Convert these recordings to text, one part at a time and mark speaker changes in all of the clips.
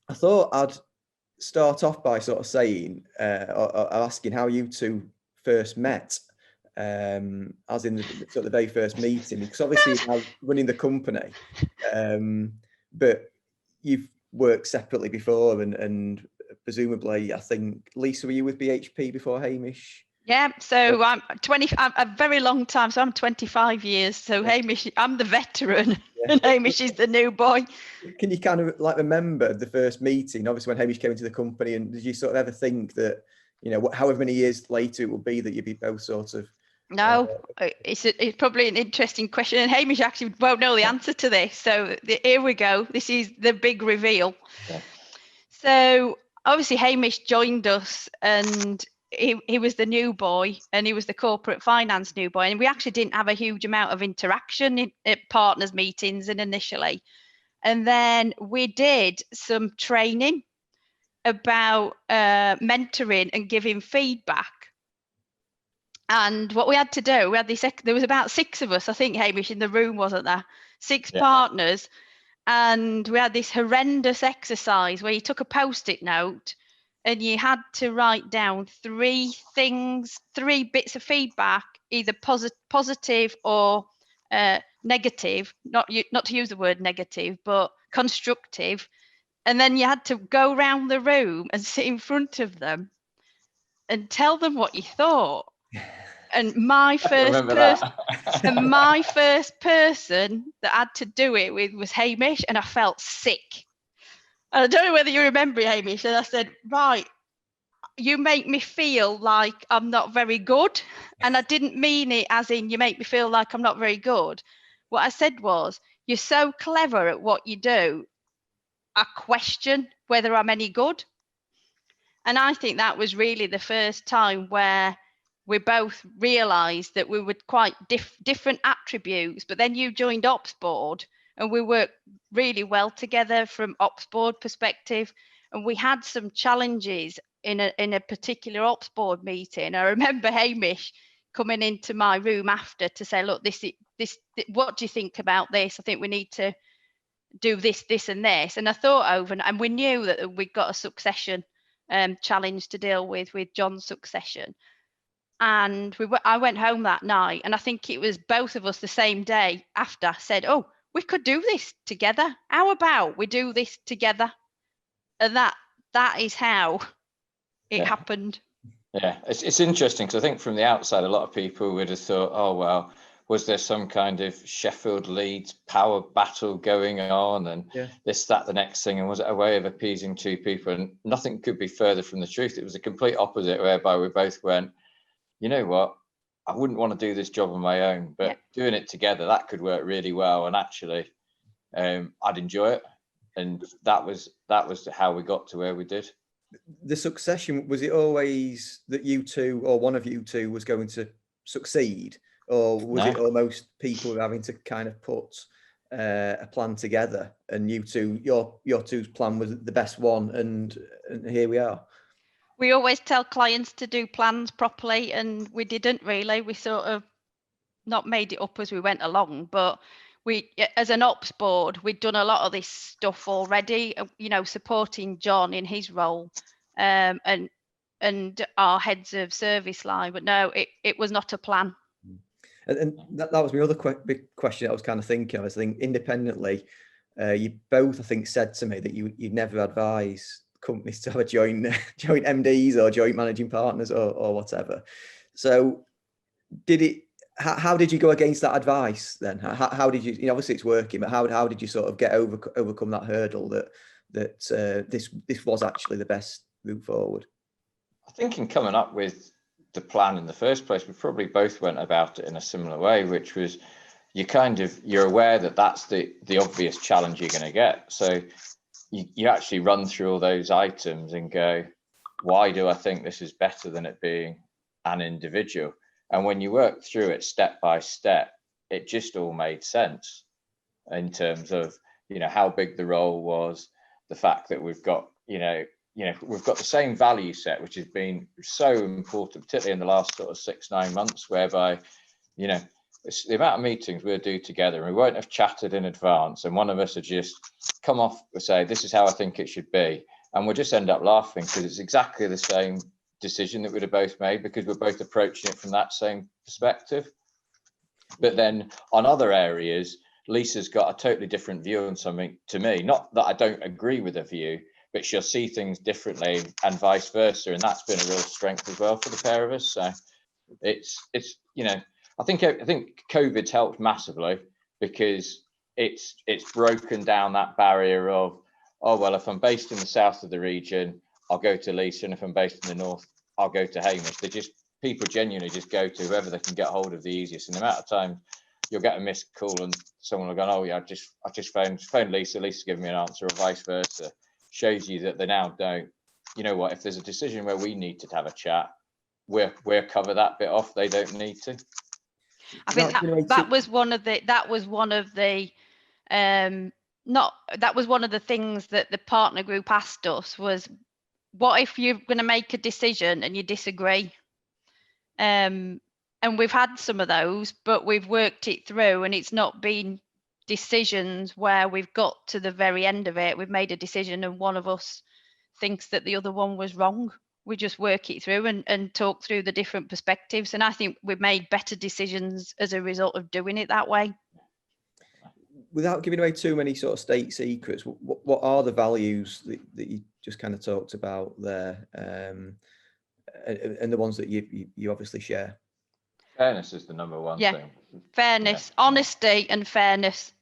Speaker 1: I thought I'd start off by sort of saying, or asking how you two first met, as in the sort of the very first meeting, because obviously you're now running the company, but you've worked separately before, and presumably, I think, Lisa, were you with BHP before Hamish?
Speaker 2: Yeah, so I'm a very long time, so I'm 25 years. So
Speaker 1: Yeah.
Speaker 2: Hamish, I'm the veteran,
Speaker 1: Yeah.
Speaker 2: and Hamish is the new boy.
Speaker 1: Can you kind of like remember the first meeting, obviously when Hamish came into the company, and did you sort of ever think that, however many years later it will be, that you'd be both sort of...
Speaker 2: No, it's probably an interesting question, and Hamish actually won't know the answer to this. So here we go. This is the big reveal.
Speaker 3: Yeah.
Speaker 2: So obviously Hamish joined us, and he was the new boy, and he was the corporate finance new boy, and we actually didn't have a huge amount of interaction at partners meetings and initially. And then we did some training about mentoring and giving feedback. And what we had to do, there was about 6 of us, I think, Hamish, in the room, wasn't there? 6 partners. And we had this horrendous exercise where you took a Post-it note and you had to write down 3 bits of feedback, either positive or negative, not to use the word negative, but constructive. And then you had to go around the room and sit in front of them and tell them what you thought. And my first person that had to do it with was Hamish, and I felt sick. And I don't know whether you remember, Hamish, and I said, right, you make me feel like I'm not very good. And I didn't mean it as in you make me feel like I'm not very good. What I said was, you're so clever at what you do, I question whether I'm any good. And I think that was really the first time where we both realised that we were quite different attributes. But then you joined Ops Board, and we worked really well together from Ops Board perspective. And we had some challenges in a particular Ops Board meeting. I remember Hamish coming into my room after to say, look, this, what do you think about this? I think we need to do this, this and this. And I thought over, and we knew that we'd got a succession challenge to deal with John's succession. And I went home that night, and I think it was both of us the same day after said, oh, we could do this together. How about we do this together? And that is how it happened.
Speaker 3: Yeah, it's interesting, because I think from the outside, a lot of people would have thought, oh, well, was there some kind of Sheffield Leeds power battle going on, and this, that, the next thing, and was it a way of appeasing 2 people? And nothing could be further from the truth. It was a complete opposite, whereby we both went, you know what, I wouldn't want to do this job on my own, but doing it together, that could work really well. And actually, I'd enjoy it. And that was how we got to where we did.
Speaker 1: The succession, was it always that you two, or one of you two, was going to succeed? Or was it almost people were having to kind of put a plan together, and you two, your two's plan was the best one, and here we are?
Speaker 2: We always tell clients to do plans properly, and we didn't really. We sort of not made it up as we went along, but we, as an Ops Board, we'd done a lot of this stuff already, supporting John in his role, and our heads of service line. But no, it was not a plan.
Speaker 1: And that was my other big question I was kind of thinking. I was thinking, independently, you both, I think, said to me that you'd never advise companies to have a joint MDs or joint managing partners or whatever. So how did you go against that advice then? How did you, obviously it's working, but how did you sort of overcome that hurdle that this was actually the best route forward?
Speaker 3: I think in coming up with the plan in the first place, we probably both went about it in a similar way, which was you're aware that that's the obvious challenge you're going to get. So you actually run through all those items and go, why do I think this is better than it being an individual? And when you work through it step by step, it just all made sense in terms of, how big the role was, the fact that we've got, we've got the same value set, which has been so important, particularly in the last sort of 6-9 months, whereby, it's the amount of meetings we'll do together, and we won't have chatted in advance, and one of us will just come off and say, this is how I think it should be, and we'll just end up laughing because it's exactly the same decision that we'd have both made, because we're both approaching it from that same perspective. But then on other areas, Lisa's got a totally different view on something to me. Not that I don't agree with her view, but she'll see things differently, and vice versa, and that's been a real strength as well for the pair of us. So it's you know, I think COVID's helped massively, because it's broken down that barrier of, oh well, if I'm based in the south of the region, I'll go to Lisa, and if I'm based in the north, I'll go to Hamish. People genuinely just go to whoever they can get hold of the easiest. And the amount of time you'll get a missed call and someone will go, oh yeah, I just phoned Lisa, Lisa's giving me an answer, or vice versa. Shows you that they now don't, you know what, if there's a decision where we need to have a chat, we'll cover that bit off. They don't need to.
Speaker 2: I think that was one of the things that the partner group asked us was, what if you're going to make a decision and you disagree? And we've had some of those, but we've worked it through, and it's not been decisions where we've got to the very end of it. We've made a decision and one of us thinks that the other one was wrong. We just work it through and talk through the different perspectives. And I think we've made better decisions as a result of doing it that way.
Speaker 1: Without giving away too many sort of state secrets, what are the values that you just kind of talked about there, and the ones that you obviously share?
Speaker 3: Fairness is the number one thing.
Speaker 2: Fairness, honesty and fairness.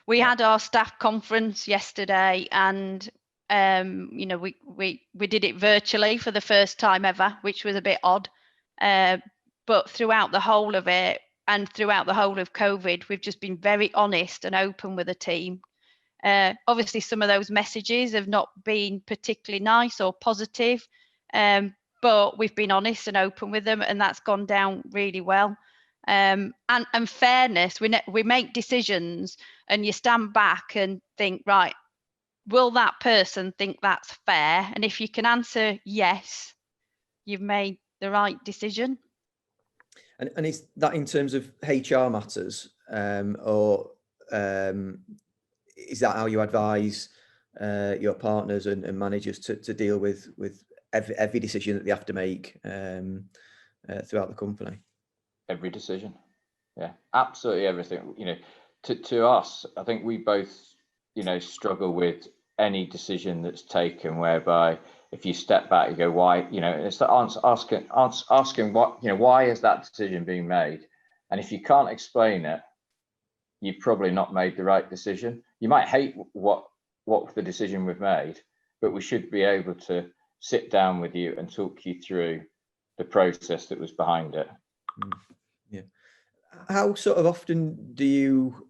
Speaker 2: We had our staff conference yesterday, and you know, we did it virtually for the first time ever, which was a bit odd. But throughout the whole of it, and throughout the whole of COVID, we've just been very honest and open with the team. Obviously, some of those messages have not been particularly nice or positive, but we've been honest and open with them, and that's gone down really well. And fairness, we make decisions, and you stand back and think, right, will that person think that's fair? And if you can answer yes, you've made the right decision.
Speaker 1: And is that in terms of HR matters, or is that how you advise your partners and managers to deal with every decision that they have to make throughout the company?
Speaker 3: Every decision, yeah, absolutely everything. You know, to us, I think we both, you know, struggle with any decision that's taken whereby if you step back, you go, why? You know, it's asking what, you know, why is that decision being made? And if you can't explain it, you've probably not made the right decision. You might hate what the decision we've made, but we should be able to sit down with you and talk you through the process that was behind it.
Speaker 1: Yeah. How sort of often do you,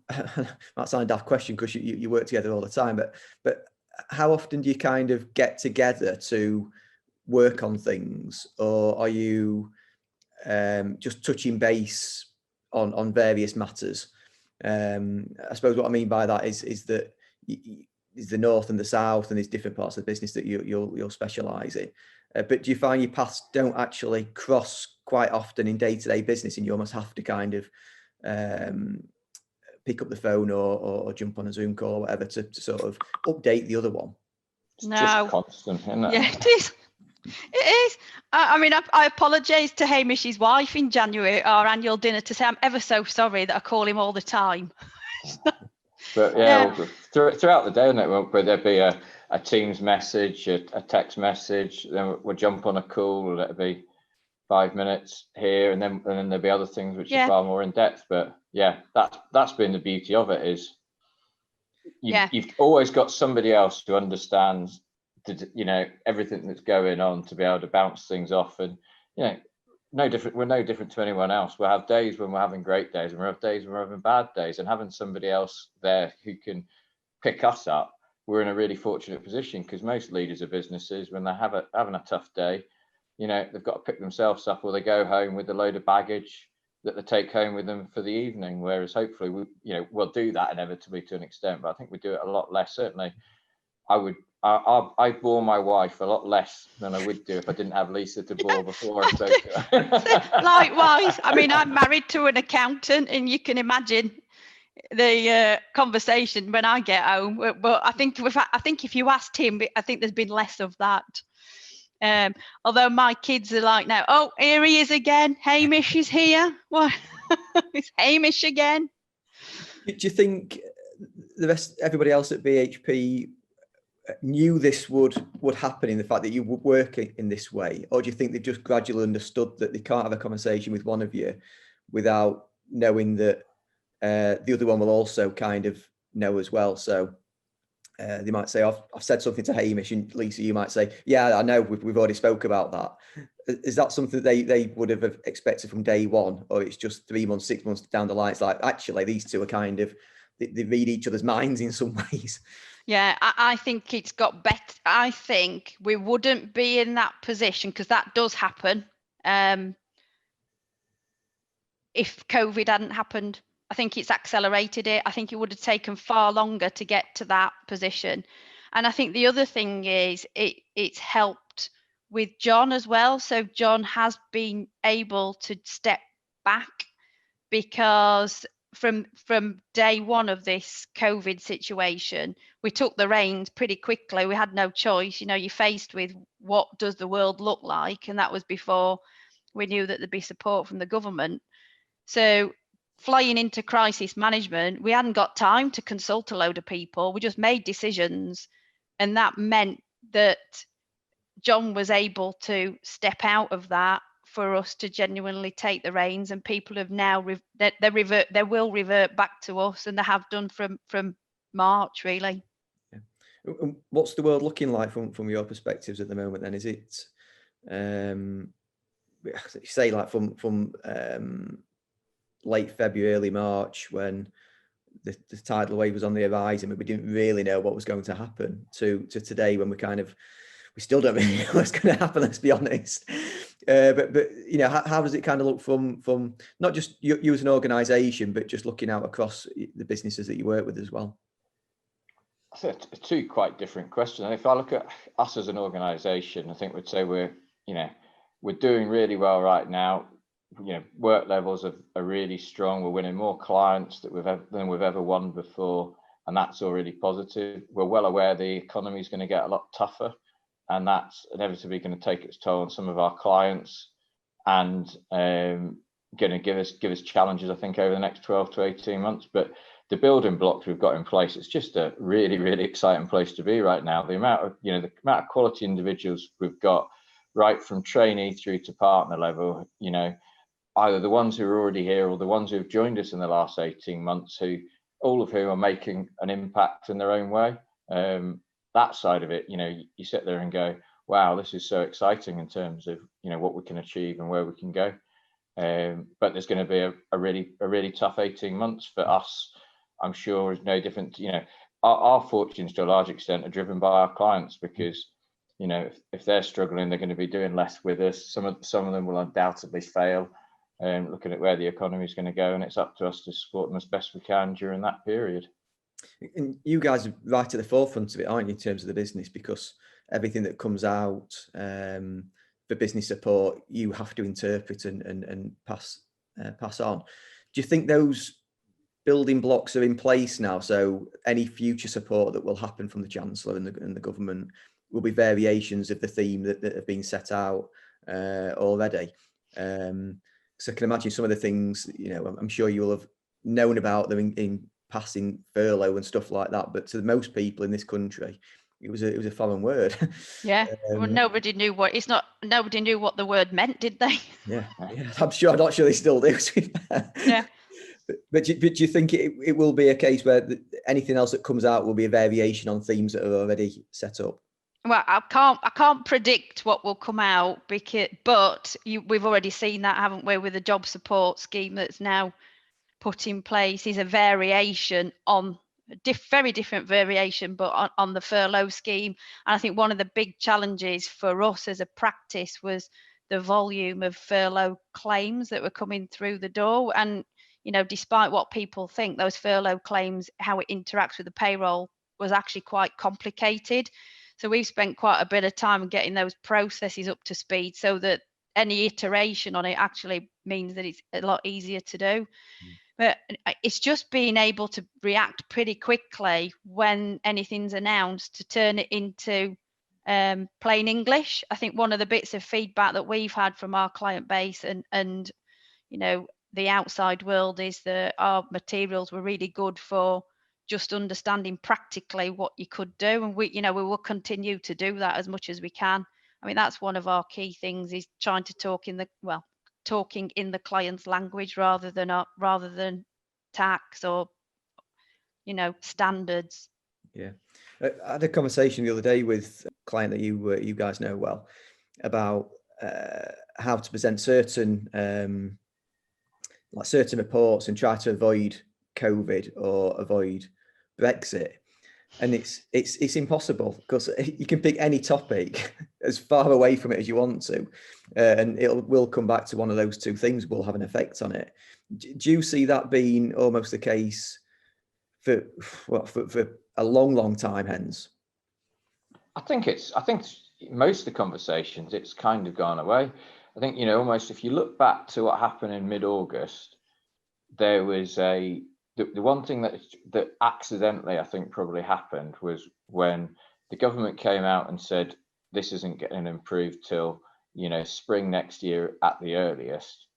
Speaker 1: might sound a daft question because you work together all the time, but how often do you kind of get together to work on things, or are you just touching base on various matters? I suppose what I mean by that is that is the north and the south, and there's different parts of the business that you'll specialise in. But do you find your paths don't actually cross quite often in day-to-day business, and you almost have to kind of pick up the phone or jump on a Zoom call or whatever to sort of update the other one?
Speaker 3: It's just constant, isn't it?
Speaker 2: Yeah, it is. It is. I mean, I apologise to Hamish's wife in January, our annual dinner, to say I'm ever so sorry that I call him all the time.
Speaker 3: But yeah, throughout the day, where there'd be a Teams message, a text message, then we'll jump on a call, it'll be 5 minutes here, and then there'll be other things which are far more in depth. But yeah, that's been the beauty of it, is you've always got somebody else who understands you know, everything that's going on, to be able to bounce things off. And you know, we're no different to anyone else. We'll have days when we're having great days, and we'll have days when we're having bad days, and having somebody else there who can pick us up, we're in a really fortunate position, because most leaders of businesses, when they're having a tough day, you know, they've got to pick themselves up, or they go home with a load of baggage that they take home with them for the evening. Whereas hopefully we'll do that inevitably to an extent, but I think we do it a lot less. Certainly I I bore my wife a lot less than I would do if I didn't have Lisa to bore before I spoke to her.
Speaker 2: Likewise, I mean, I'm married to an accountant, and you can imagine the conversation when I get home. But I think if you asked him, I think there's been less of that. Although my kids are like now, oh, here he is again. Hamish is here. What? It's Hamish again.
Speaker 1: Do you think everybody else at BHP knew this would happen in the fact that you would work in this way, or do you think they've just gradually understood that they can't have a conversation with one of you without knowing that the other one will also kind of know as well? So they might say, I've said something to Hamish, and Lisa, you might say, yeah, I know, we've already spoke about that. Is that something that they would have expected from day one, or it's just 3 months, 6 months down the line? It's like, actually, these two are kind of, they read each other's minds in some ways.
Speaker 2: Yeah, I think it's got better. I think we wouldn't be in that position, because that does happen, if COVID hadn't happened. I think it's accelerated it. I think it would have taken far longer to get to that position. And I think the other thing is it's helped with John as well. So John has been able to step back, because from day one of this COVID situation, we took the reins pretty quickly. We had no choice. You're faced with what does the world look like, and that was before we knew that there'd be support from the government. So flying into crisis management, we hadn't got time to consult a load of people. We just made decisions, and that meant that John was able to step out of that for us to genuinely take the reins, and people have now they will revert back to us, and they have done from March, really.
Speaker 1: Yeah. What's the world looking like from your perspectives at the moment then? Is it say like from late February, early March, when the tidal wave was on the horizon, but we didn't really know what was going to happen, to today, when we still don't really know what's going to happen, let's be honest. But how does it kind of look from not just you as an organisation, but just looking out across the businesses that you work with as well?
Speaker 3: So two quite different questions. And if I look at us as an organisation, I think we'd say we're doing really well right now. Work levels are really strong. We're winning more clients than we've ever won before, and that's all really positive. We're well aware the economy is going to get a lot tougher, and that's inevitably going to take its toll on some of our clients, and going to give us challenges, I think, over the next 12 to 18 months. But the building blocks we've got in place, it's just a really, really exciting place to be right now. The amount of quality individuals we've got, right from trainee through to partner level, either the ones who are already here or the ones who have joined us in the last 18 months, all of whom are making an impact in their own way. That side of it, you sit there and go, wow, this is so exciting in terms of, what we can achieve and where we can go. But there's going to be a really tough 18 months for us. I'm sure is no different. Our fortunes to a large extent are driven by our clients, because, if they're struggling, they're going to be doing less with us. Some of them will undoubtedly fail. Looking at where the economy is going to go, and it's up to us to support them as best we can during that period.
Speaker 1: And you guys are right at the forefront of it, aren't you, in terms of the business, because everything that comes out for business support, you have to interpret and pass on. Do you think those building blocks are in place now? So any future support that will happen from the Chancellor and the government will be variations of the theme that have been set out already. So I can imagine some of the things, I'm sure you will have known about them in passing, furlough and stuff like that. But to most people in this country, it was a foreign word.
Speaker 2: Yeah, well, nobody knew what the word meant, did they?
Speaker 1: Yeah, I'm not sure they still do.
Speaker 2: Yeah.
Speaker 1: But do you think it will be a case where anything else that comes out will be a variation on themes that are already set up?
Speaker 2: Well, I can't predict what will come out, but we've already seen that, haven't we, with the job support scheme that's now put in place is a variation on very different variation, but on the furlough scheme. And I think one of the big challenges for us as a practice was the volume of furlough claims that were coming through the door. And despite what people think, those furlough claims, how it interacts with the payroll was actually quite complicated. So we've spent quite a bit of time getting those processes up to speed so that any iteration on it actually means that it's a lot easier to do. But it's just being able to react pretty quickly when anything's announced to turn it into plain English. I think one of the bits of feedback that we've had from our client base and you know, the outside world is that our materials were really good for just understanding practically what you could do, and we will continue to do that as much as we can. I mean, that's one of our key things, is trying to talking in the client's language rather than tax or standards.
Speaker 1: Yeah, I had a conversation the other day with a client that you guys know well about how to present certain reports and try to avoid COVID or avoid Brexit. And it's impossible, because you can pick any topic as far away from it as you want to, and will come back to one of those two things will have an effect on it. Do you see that being almost the case for a long time hence?
Speaker 3: I think most of the conversations, it's kind of gone away. I think, almost if you look back to what happened in mid-August, there was the one thing that accidentally I think probably happened was when the government came out and said this isn't getting improved till spring next year at the earliest,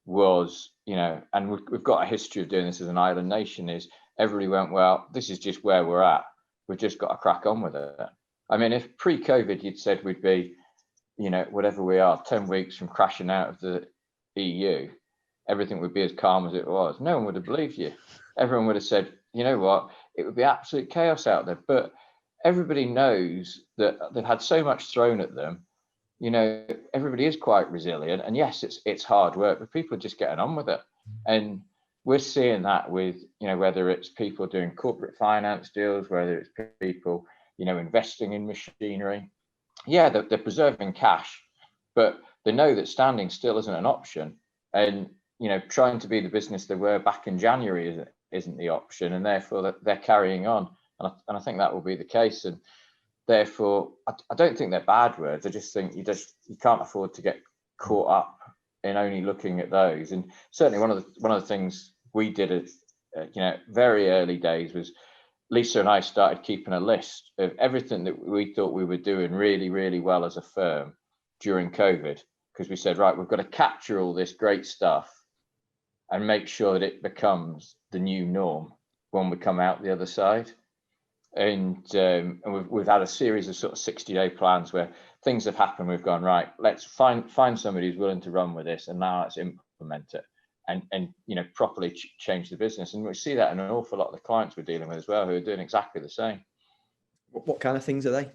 Speaker 3: was and we've got a history of doing this as an island nation, is everybody went, well, this is just where we're at, we've just got to crack on with it. I mean, if pre-COVID you'd said we'd be whatever we are 10 weeks from crashing out of the EU, everything would be as calm as it was, no one would have believed you. Everyone would have said, you know what, it would be absolute chaos out there. But everybody knows that they've had so much thrown at them. Everybody is quite resilient, and yes, it's hard work, but people are just getting on with it. And we're seeing that with whether it's people doing corporate finance deals, whether it's people investing in machinery. Yeah, they're preserving cash, but they know that standing still isn't an option, and trying to be the business they were back in January isn't the option, and therefore they're carrying on. And I think that will be the case. And therefore, I don't think they're bad words. I just think you can't afford to get caught up in only looking at those. And certainly one of the things we did at very early days was Lisa and I started keeping a list of everything that we thought we were doing really, really well as a firm during COVID, because we said, right, we've got to capture all this great stuff and make sure that it becomes the new norm when we come out the other side. And we've had a series of sort of 60-day plans where things have happened. We've gone, right, let's find somebody who's willing to run with this, and now let's implement it and properly change the business. And we see that in an awful lot of the clients we're dealing with as well, who are doing exactly the same.
Speaker 1: What kind of things are they?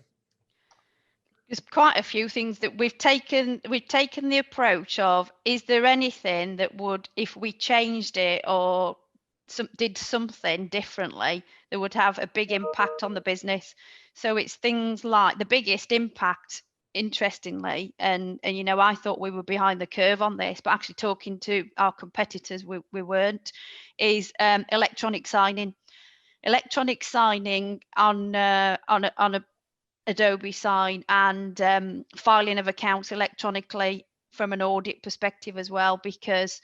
Speaker 2: There's quite a few things that we've taken the approach of, is there anything that would, if we changed it or did something differently, that would have a big impact on the business. So it's things like the biggest impact, interestingly, and I thought we were behind the curve on this, but actually talking to our competitors, we weren't, is electronic signing on a Adobe Sign, and filing of accounts electronically from an audit perspective as well, because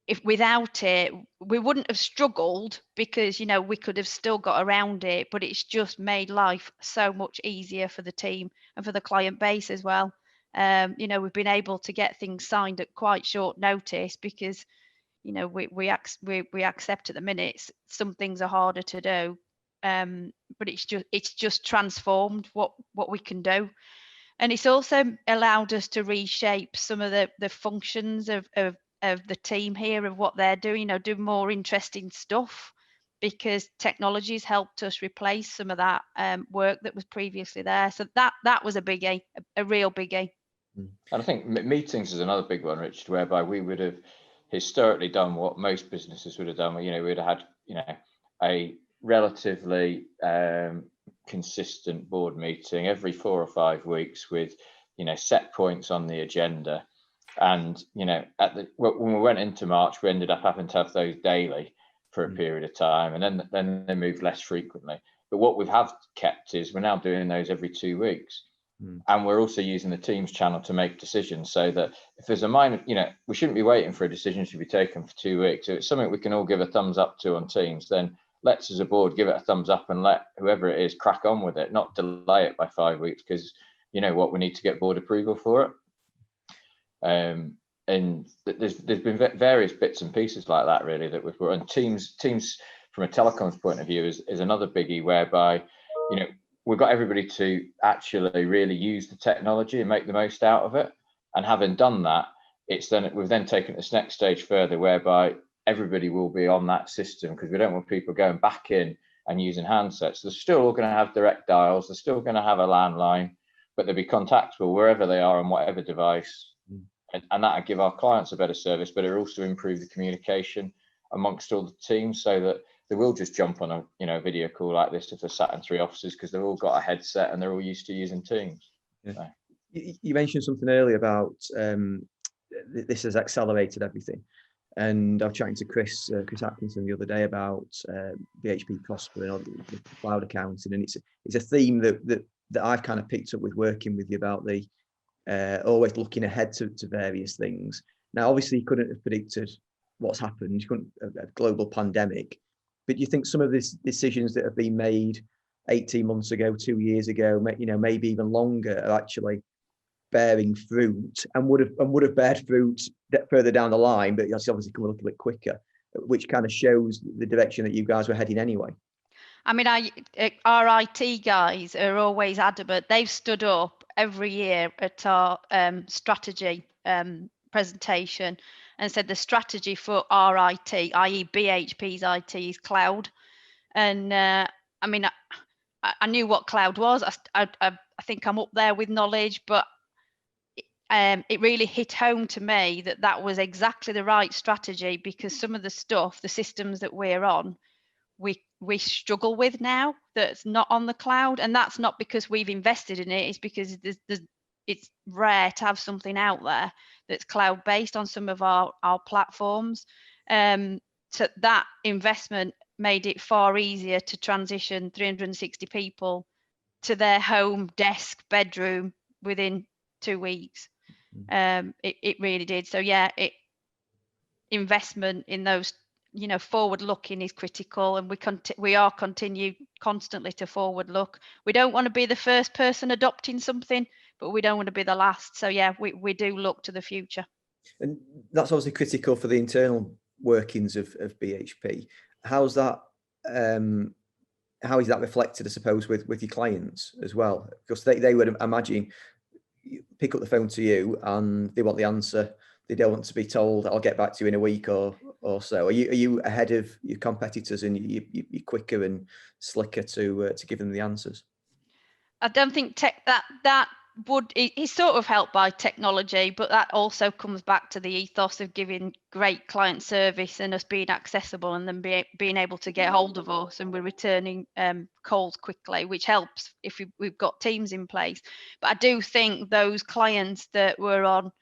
Speaker 2: if without it we wouldn't have struggled, because we could have still got around it, but it's just made life so much easier for the team and for the client base as well. We've been able to get things signed at quite short notice, because we accept at the minute some things are harder to do, but it's just transformed what we can do. And it's also allowed us to reshape some of the functions of the team here, of what they're doing, do more interesting stuff, because technology's helped us replace some of that work that was previously there. So that was a biggie, a real biggie.
Speaker 3: And I think meetings is another big one, Richard, whereby we would have historically done what most businesses would have done. We would have had a relatively consistent board meeting every 4 or 5 weeks with set points on the agenda. And when we went into March, we ended up having to have those daily for a period of time, and then they moved less frequently. But what we've kept is we're now doing those every 2 weeks. And we're also using the Teams channel to make decisions, so that if there's a minor, we shouldn't be waiting for a decision to be taken for 2 weeks. If it's something we can all give a thumbs up to on Teams, then let's as a board give it a thumbs up and let whoever it is crack on with it, not delay it by 5 weeks, because you know what, we need to get board approval for it. And there's been various bits and pieces like that really that we've brought. And Teams from a telecoms point of view is another biggie, whereby we've got everybody to actually really use the technology and make the most out of it. And having done that, we've then taken this next stage further, whereby everybody will be on that system, because we don't want people going back in and using handsets. They're still all going to have direct dials. They're still going to have a landline, but they'll be contactable wherever they are on whatever device. And that'll give our clients a better service, but it'll also improve the communication amongst all the teams, so that they will just jump on a video call like this if they're sat in 3 offices, because they've all got a headset and they're all used to using Teams.
Speaker 1: Yeah.
Speaker 3: So.
Speaker 1: You mentioned something earlier about this has accelerated everything, and I was chatting to Chris Atkinson the other day about BHP Prosper and the cloud accounting, and it's a theme that I've kind of picked up with working with you about the always looking ahead to various things. Now, obviously, you couldn't have predicted what's happened. You couldn't have a global pandemic. But do you think some of these decisions that have been made 18 months ago, 2 years ago, maybe even longer, are actually bearing fruit, and would have bared fruit further down the line, but it's obviously come a little bit quicker, which kind of shows the direction that you guys were heading anyway?
Speaker 2: I mean, our IT guys are always adamant. They've stood up every year at our strategy presentation and said the strategy for our IT, i.e. BHP's IT, is cloud. And I mean, I knew what cloud was. I think I'm up there with knowledge, but it really hit home to me that was exactly the right strategy, because some of the stuff, the systems that we're on, we struggle with now that's not on the cloud. And that's not because we've invested in it, it's because it's rare to have something out there that's cloud based on some of our platforms. So that investment made it far easier to transition 360 people to their home desk bedroom within 2 weeks. It really did. So yeah, investment in those, forward looking is critical, and we are continue constantly to forward look. We don't want to be the first person adopting something, but we don't want to be the last. So yeah, we do look to the future. And
Speaker 1: that's obviously critical for the internal workings of BHP. How's that? How is that reflected, I suppose, with your clients as well? Because they would imagine pick up the phone to you and they want the answer. They don't want to be told, "I'll get back to you in a week or so." Are you ahead of your competitors, and you're quicker and slicker to give them the answers?
Speaker 2: I don't think that is sort of helped by technology, but that also comes back to the ethos of giving great client service and us being accessible, and then being able to get hold of us, and we're returning calls quickly, which helps if we've got teams in place. But I do think those clients that were on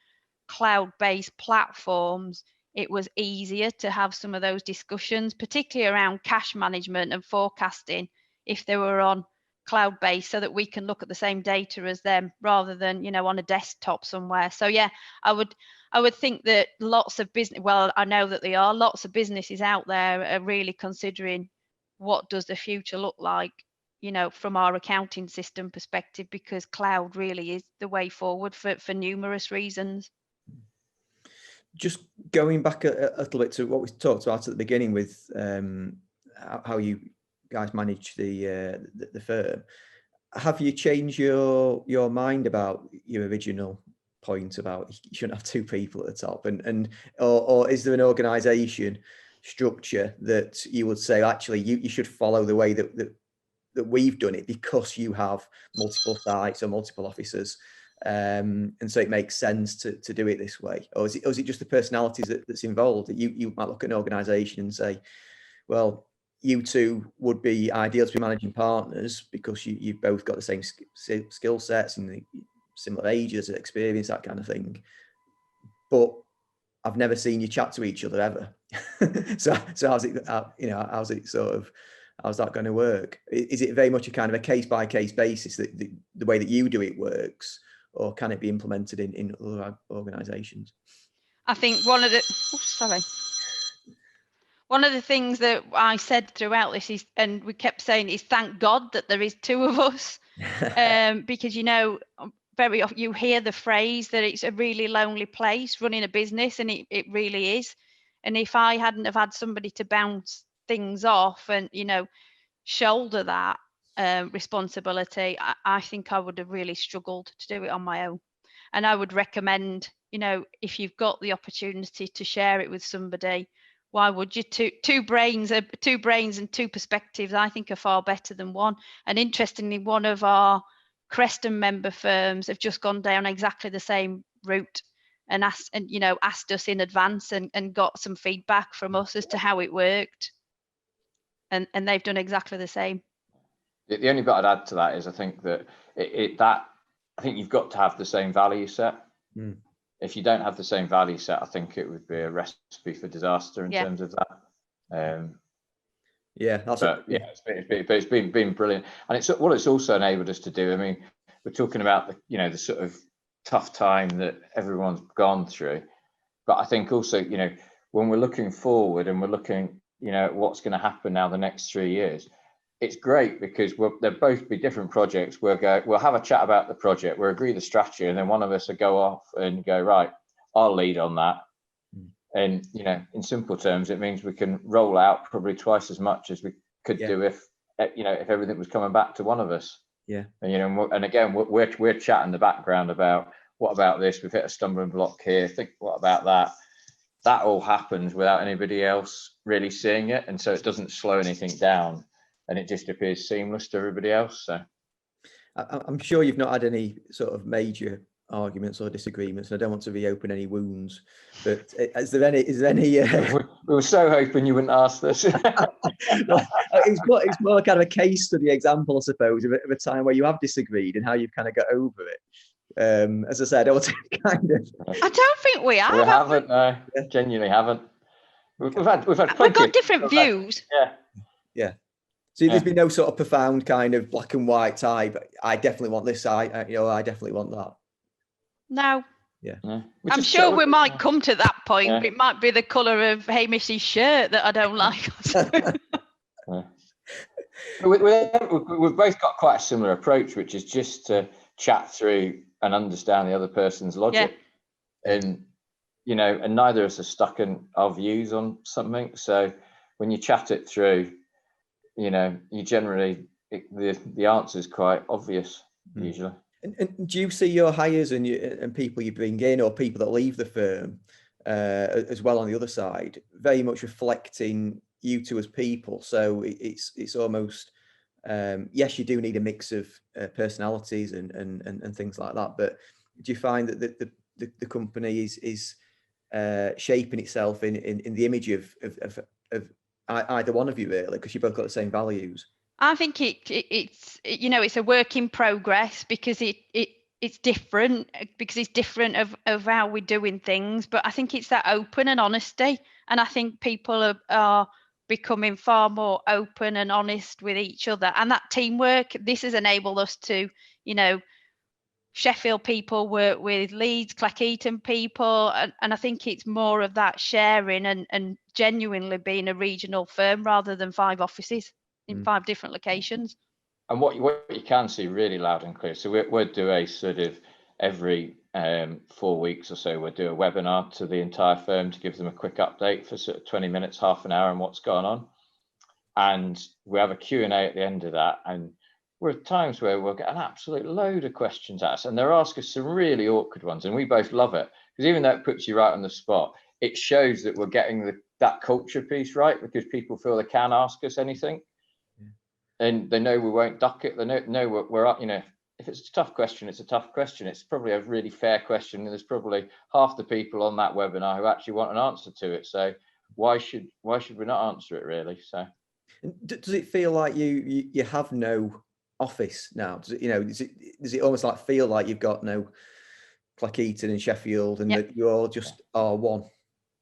Speaker 2: cloud-based platforms, it was easier to have some of those discussions, particularly around cash management and forecasting, if they were on cloud-based, so that we can look at the same data as them rather than on a desktop somewhere. So yeah, I would think that lots of business, well, I know that there are lots of businesses out there are really considering what does the future look like, from our accounting system perspective, because cloud really is the way forward for numerous reasons.
Speaker 1: Just going back a little bit to what we talked about at the beginning with how you guys manage the firm, have you changed your mind about your original point about you shouldn't have 2 people at the top, or is there an organization structure that you would say actually you should follow the way that we've done it, because you have multiple sites or multiple offices, and so it makes sense to do it this way? Or is it just the personalities that's involved, that you might look at an organization and say, well, you two would be ideal to be managing partners because you've both got the same skill sets and similar ages, experience, that kind of thing. But I've never seen you chat to each other ever. so how's it how's that going to work? Is it very much a kind of a case by case basis that the way that you do it works, or can it be implemented in other organisations?
Speaker 2: I think one of the things that I said throughout this is, and we kept saying, is thank God that there is two of us, because, you know, very often you hear the phrase that it's a really lonely place running a business, and it really is. And if I hadn't have had somebody to bounce things off and, you know, shoulder that responsibility, I think I would have really struggled to do it on my own. And I would recommend, you know, if you've got the opportunity to share it with somebody, why would you? Two brains and two perspectives, I think, are far better than one. And interestingly, one of our Creston member firms have just gone down exactly the same route and asked us in advance and got some feedback from us as to how it worked. And they've done exactly the same.
Speaker 3: The only bit I'd add to that is I think that I think you've got to have the same value set.
Speaker 1: Mm.
Speaker 3: If you don't have the same value set, I think it would be a recipe for disaster in terms of that. It's been brilliant, and it's what it's also enabled us to do. I mean, we're talking about the sort of tough time that everyone's gone through, but I think also, you know, when we're looking forward and we're looking, you know, what's going to happen now the next 3 years, it's great because they'll both be different projects. We'll have a chat about the project, we'll agree the strategy, and then one of us will go off and go, right, I'll lead on that. And, you know, in simple terms, it means we can roll out probably twice as much as we could do if everything was coming back to one of us.
Speaker 1: Yeah.
Speaker 3: And, you know, and again, we're chatting the background about, what about this? We've hit a stumbling block here. Think, what about that? That all happens without anybody else really seeing it. And so it doesn't slow anything down, and it just appears seamless to everybody else. So
Speaker 1: I'm sure you've not had any sort of major arguments or disagreements, and I don't want to reopen any wounds, but is there any
Speaker 3: we were so hoping you wouldn't ask this.
Speaker 1: It's more kind of a case study example, I suppose, of a time where you have disagreed and how you've kind of got over it. As I said, I don't want to kind of
Speaker 2: I don't think we have.
Speaker 3: We haven't, no, genuinely haven't. We've had
Speaker 2: we've got different views.
Speaker 1: Yeah. So there's been no sort of profound kind of black and white type. I definitely want this. I definitely want that.
Speaker 2: No.
Speaker 1: Yeah.
Speaker 2: I'm sure we might come to that point. Yeah. It might be the colour of Hamish's shirt that I don't like.
Speaker 3: We've both got quite a similar approach, which is just to chat through and understand the other person's logic. Yeah. And, you know, and neither of us are stuck in our views on something. So when you chat it through, you know, you generally, the answer is quite obvious usually.
Speaker 1: And do you see your hires and people you bring in, or people that leave the firm as well on the other side, very much reflecting you two as people? So it's almost, yes, you do need a mix of personalities and things like that. But do you find that the company is shaping itself in the image of either one of you, really, because you both got the same values?
Speaker 2: I think it's you know, it's a work in progress because it's different, because it's different of how we're doing things. But I think it's that open and honesty, and I think people are becoming far more open and honest with each other, and that teamwork. This has enabled us to, you know, Sheffield people work with Leeds, Clackeaton people, and I think it's more of that sharing and genuinely being a regional firm rather than 5 offices in 5 different locations.
Speaker 3: And what you can see really loud and clear. So we'll do a sort of every 4 weeks or so, we'll do a webinar to the entire firm to give them a quick update for sort of 20 minutes, half an hour on what's going on. And we have a Q&A at the end of that. And we're at times where we'll get an absolute load of questions at us, and they'll ask us some really awkward ones. And we both love it, because even though it puts you right on the spot, it shows that we're getting that culture piece right, because people feel they can ask us anything. And they know we won't duck it. They know we're, you know, if it's a tough question, it's a tough question. It's probably a really fair question, and there's probably half the people on that webinar who actually want an answer to it. So why should we not answer it, really? So
Speaker 1: does it feel like you have no office now? Does it, you know, does it almost like feel like you've got no Clackeaton and Sheffield, and that you all just are one?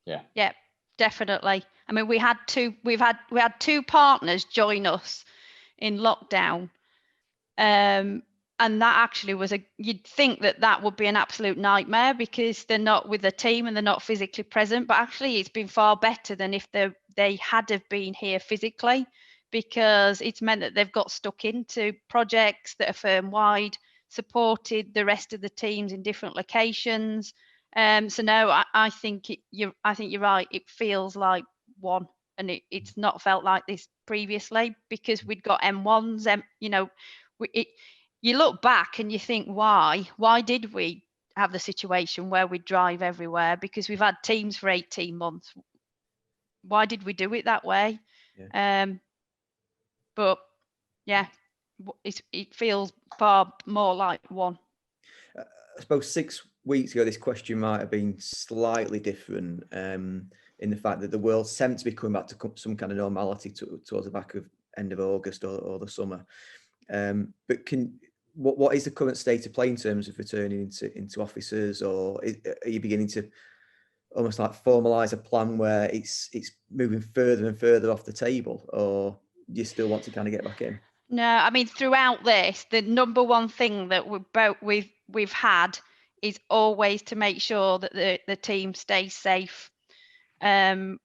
Speaker 2: Yeah, definitely. I mean, we had two partners join us in lockdown. And that actually was you'd think that would be an absolute nightmare because they're not with the team and they're not physically present, but actually it's been far better than if they had have been here physically, because it's meant that they've got stuck into projects that are firm wide, supported the rest of the teams in different locations. So no, I think you're right. It feels like one, and it's not felt like this previously because we'd got M1s, you look back and you think, why did we have the situation where we drive everywhere? Because we've had teams for 18 months. Why did we do it that way? Yeah. But yeah, it feels far more like one.
Speaker 1: I suppose 6 weeks ago, this question might have been slightly different in the fact that the world seemed to be coming back to some kind of normality towards the back of end of August or the summer. But what is the current state of play in terms of returning into offices, or are you beginning to almost like formalise a plan where it's moving further and further off the table, or do you still want to kind of get back in?
Speaker 2: No, I mean, throughout this, the number one thing that we've had is always to make sure that the team stays safe. And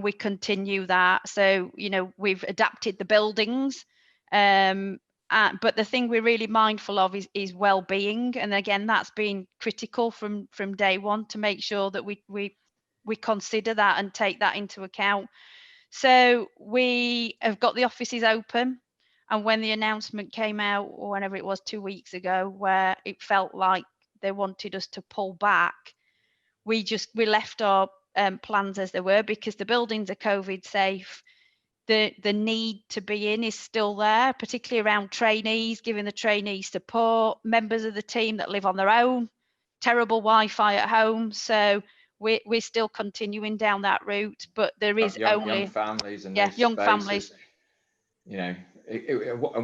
Speaker 2: we continue that. So, we've adapted the buildings. But the thing we're really mindful of is well-being, and again, that's been critical from day one to make sure that we consider that and take that into account. So we have got the offices open, and when the announcement came out, or whenever it was 2 weeks ago, where it felt like they wanted us to pull back, we left our plans as they were, because the buildings are COVID safe. The need to be in is still there, particularly around trainees, giving the trainees support, members of the team that live on their own, terrible Wi-Fi at home. So we're still continuing down that route, but there is
Speaker 3: young families and
Speaker 2: young families.
Speaker 3: And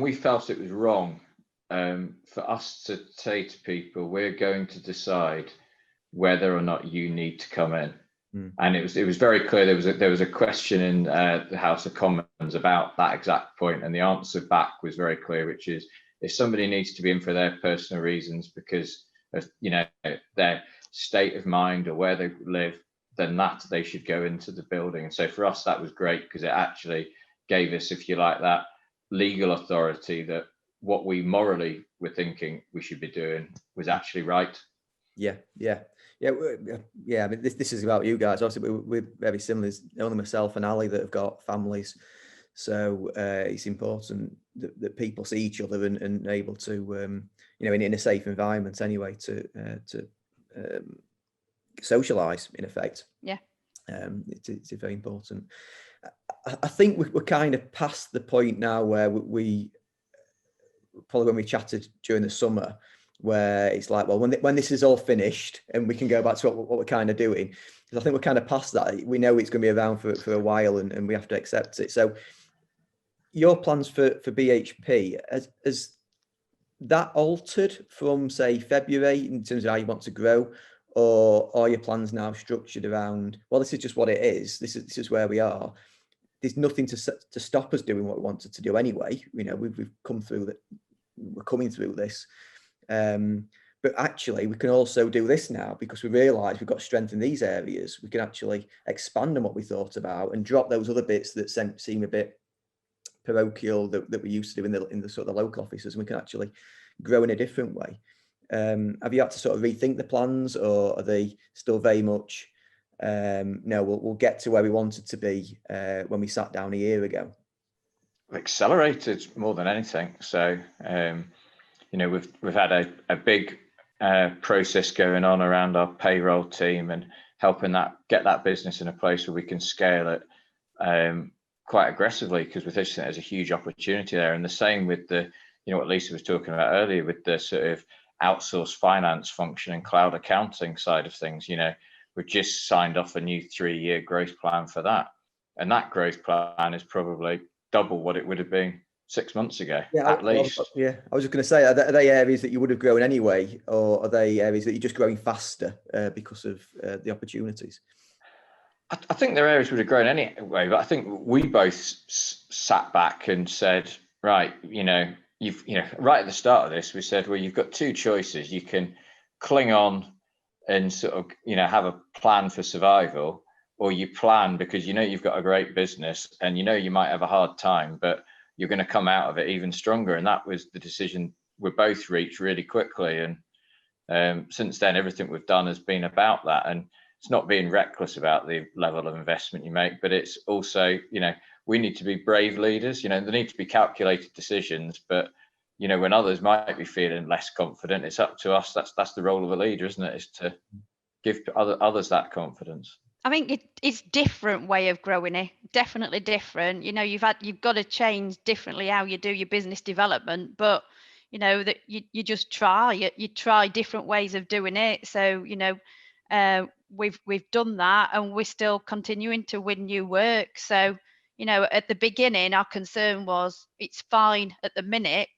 Speaker 3: we felt it was wrong for us to say to people, we're going to decide whether or not you need to come in. And it was very clear. There was a question in the House of Commons about that exact point, and the answer back was very clear, which is if somebody needs to be in for their personal reasons because of their state of mind or where they live, then that they should go into the building. And so for us, that was great because it actually gave us, if you like, that legal authority that what we morally were thinking we should be doing was actually right.
Speaker 1: Yeah. I mean, this is about you guys. Obviously, we're very similar. There's only myself and Ali that have got families, so it's important that people see each other and able to, in a safe environment anyway, to socialise in effect.
Speaker 2: Yeah,
Speaker 1: it's very important. I think we're kind of past the point now where we probably when we chatted during the summer, where it's like, well, when this is all finished and we can go back to what we're kind of doing, because I think we're kind of past that. We know it's going to be around for a while, and we have to accept it. So your plans for BHP, has that altered from, say, February in terms of how you want to grow, or are your plans now structured around, well, this is just what it is, this is where we are, there's nothing to stop us doing what we wanted to do anyway, we've come through that, we're coming through this, but actually we can also do this now because we realise we've got strength in these areas. We can actually expand on what we thought about and drop those other bits that seem a bit parochial that we used to do in the sort of the local offices, and we can actually grow in a different way. Have you had to sort of rethink the plans, or are they still very much no, we'll get to where we wanted to be when we sat down a year ago?
Speaker 3: Accelerated more than anything. So we've had a big process going on around our payroll team and helping get that business in a place where we can scale it quite aggressively, because we think there's a huge opportunity there. And the same with the, what Lisa was talking about earlier with the sort of outsourced finance function and cloud accounting side of things. We've just signed off a new 3-year growth plan for that. And that growth plan is probably double what it would have been 6 months ago, at least.
Speaker 1: I was just going to say, are they areas that you would have grown anyway, or are they areas that you're just growing faster because of the opportunities?
Speaker 3: I think there are areas would have grown anyway, but I think we both sat back and said, right, right at the start of this, we said, well, you've got two choices. You can cling on and sort of, have a plan for survival, or you plan because you've got a great business and you might have a hard time, but you're going to come out of it even stronger. And that was the decision we both reached really quickly. And since then, everything we've done has been about that. And it's not being reckless about the level of investment you make, but it's also, we need to be brave leaders. There need to be calculated decisions, but when others might be feeling less confident, it's up to us. That's the role of a leader, isn't it? Is to give others that confidence.
Speaker 2: I think it's different way of growing it. Definitely different. You've got to change differently how you do your business development, but that you just try. You try different ways of doing it. So we've done that, and we're still continuing to win new work. So at the beginning, our concern was it's fine at the minute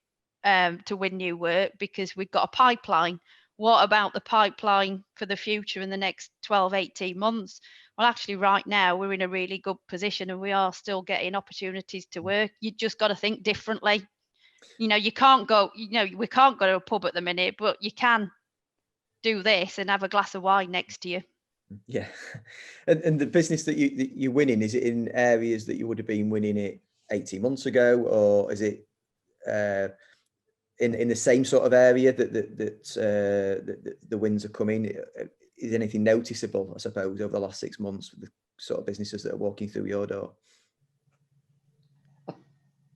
Speaker 2: to win new work because we've got a pipeline. What about the pipeline for the future in the next 12, 18 months? Well, actually, right now, we're in a really good position and we are still getting opportunities to work. You just got to think differently. You can't go, we can't go to a pub at the minute, but you can do this and have a glass of wine next to you.
Speaker 1: Yeah. And the business that you're winning, is it in areas that you would have been winning it 18 months ago, or is it in the same sort of area that the wins are coming? Is anything noticeable, I suppose, over the last 6 months with the sort of businesses that are walking through your door?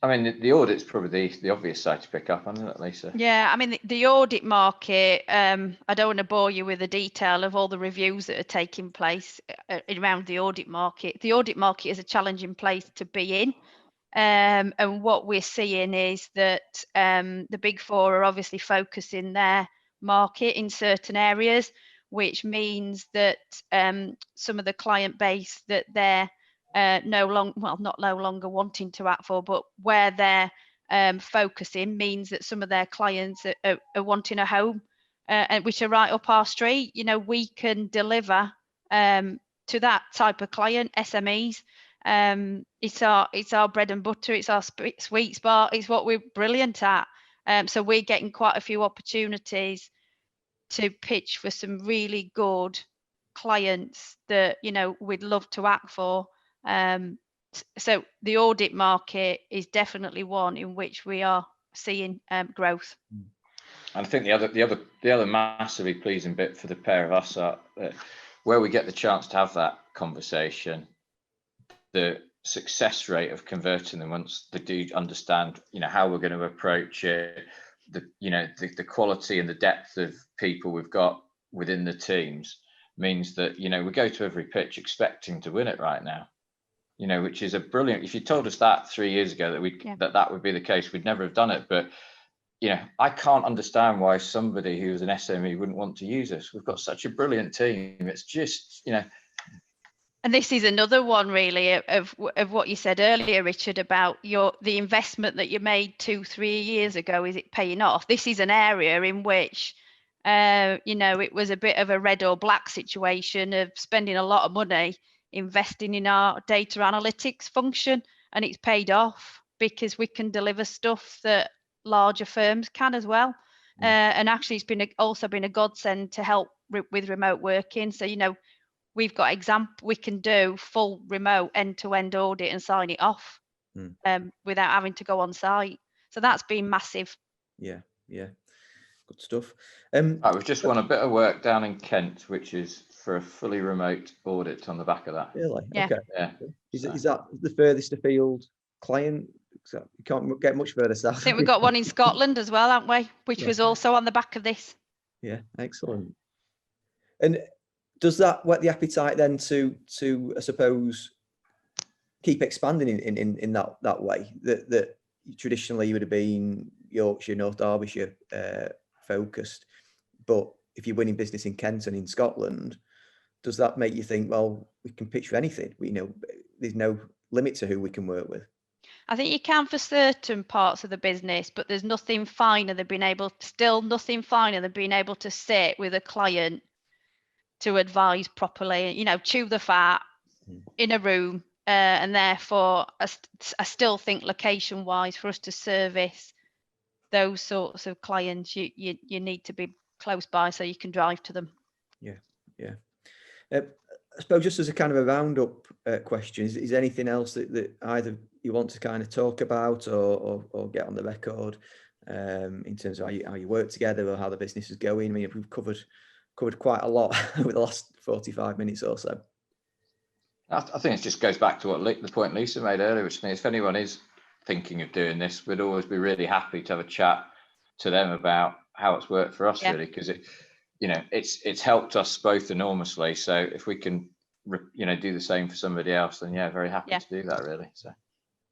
Speaker 3: I mean, the audit's probably the obvious side to pick up, isn't it, Lisa?
Speaker 2: Yeah, I mean, the audit market, I don't want to bore you with the detail of all the reviews that are taking place around the audit market. The audit market is a challenging place to be in. And what we're seeing is that the Big Four are obviously focusing their market in certain areas, which means that some of the client base that they're not no longer wanting to act for, but where they're focusing means that some of their clients are wanting a home, which are right up our street. We can deliver to that type of client, SMEs. It's our bread and butter. It's our sweet spot. It's what we're brilliant at. So we're getting quite a few opportunities to pitch for some really good clients that we'd love to act for. So the audit market is definitely one in which we are seeing growth.
Speaker 3: And I think the other massively pleasing bit for the pair of us are where we get the chance to have that conversation, the success rate of converting them once they do understand how we're going to approach it, the quality and the depth of people we've got within the teams means that we go to every pitch expecting to win it right now, which is a brilliant. If you told us that 3 years ago that would be the case, we'd never have done it. But I can't understand why somebody who's an SME wouldn't want to use us. We've got such a brilliant team. It's just
Speaker 2: And this is another one really of what you said earlier, Richard, about the investment that you made 2-3 years ago. Is it paying off? This is an area in which it was a bit of a red or black situation of spending a lot of money investing in our data analytics function, and it's paid off because we can deliver stuff that larger firms can as well. And actually it's also been a godsend to help with remote working. So we've got we can do full remote end-to-end audit and sign it off without having to go on site. So that's been massive.
Speaker 1: Yeah, good stuff.
Speaker 3: We've just won a bit of work down in Kent, which is for a fully remote audit on the back of that.
Speaker 1: Really?
Speaker 2: Yeah.
Speaker 1: Okay.
Speaker 3: Yeah.
Speaker 1: Is that the furthest afield client? So you can't get much further south.
Speaker 2: I think we've got one in Scotland as well, haven't we? Which was also on the back of this.
Speaker 1: Yeah, excellent. And does that whet the appetite then to I suppose keep expanding in that way that traditionally you would have been Yorkshire, North Derbyshire focused, but if you're winning business in Kent and in Scotland, does that make you think, well, we can pitch for anything? There's no limit to who we can work with.
Speaker 2: I think you can for certain parts of the business, but there's nothing finer than being able to sit with a client to advise properly, chew the fat, in a room, and therefore I still think location wise, for us to service those sorts of clients, you need to be close by so you can drive to them.
Speaker 1: Yeah. I suppose just as a kind of a roundup question, is there anything else that either you want to kind of talk about or get on the record in terms of how you work together or how the business is going? I mean, we've covered quite a lot over the last 45 minutes or so.
Speaker 3: I think it just goes back to the point Lisa made earlier, which is if anyone is thinking of doing this, we'd always be really happy to have a chat to them about how it's worked for us, really, because it's helped us both enormously. So if we can do the same for somebody else, then very happy to do that, really. So